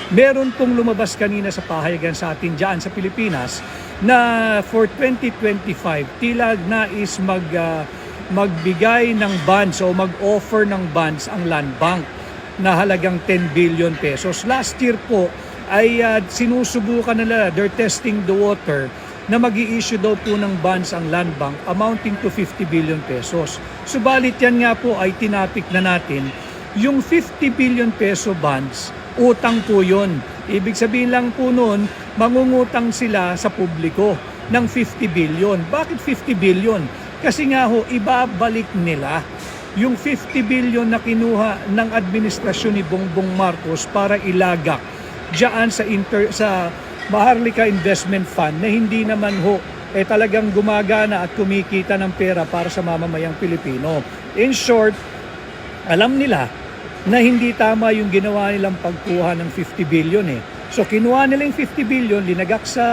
Meron pong lumabas kanina sa pahayagan sa atin dyan sa Pilipinas na for 2025 tila nais magbigay ng bonds o mag-offer ng bonds ang Land Bank na halagang 10 billion pesos. Last year po ay sinusubukan nila, they're testing the water, na mag-i-issue daw po ng bonds ang Land Bank amounting to 50 billion pesos. Subalit yan nga po ay tinapik na natin, yung 50 billion peso bonds, utang po yun. Ibig sabihin lang po nun, mangungutang sila sa publiko ng 50 billion. Bakit 50 billion? Kasi nga ho, ibabalik nila yung 50 billion na kinuha ng administrasyon ni Bongbong Marcos para ilagak diyan sa Maharlika Investment Fund na hindi naman ho talagang gumagana at kumikita ng pera para sa mamamayang Pilipino. In short, alam nila na hindi tama yung ginawa nilang pagkuha ng 50 billion eh. So kinuha nila yung 50 billion, linagak sa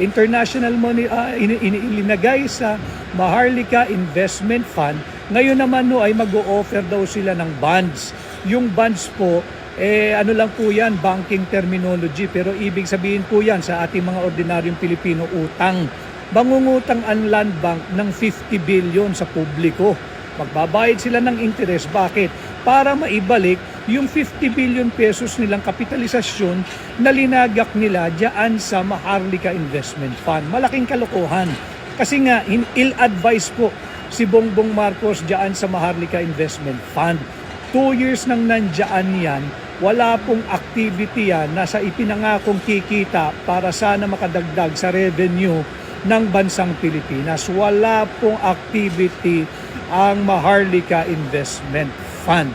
international money, linagay sa Maharlika Investment Fund. Ngayon naman no ay mag-o-offer daw sila ng bonds. Yung bonds po, ano lang po yan, banking terminology, pero ibig sabihin po yan sa ating mga ordinaryong Pilipino, utang. Mangungutang ang Land Bank ng 50 billion sa publiko. Magbabayad sila ng interest. Bakit? Para maibalik yung 50 billion pesos nilang kapitalisasyon na linagak nila diyan sa Maharlika Investment Fund. Malaking kalokohan. Kasi nga, ill-advised po si Bongbong Marcos diyan sa Maharlika Investment Fund. 2 years nang nandiyan yan, wala pong activity yan na sa ipinangakong kikita para sana makadagdag sa revenue ng bansang Pilipinas. Wala pong activity ang Maharlika Investment Fund.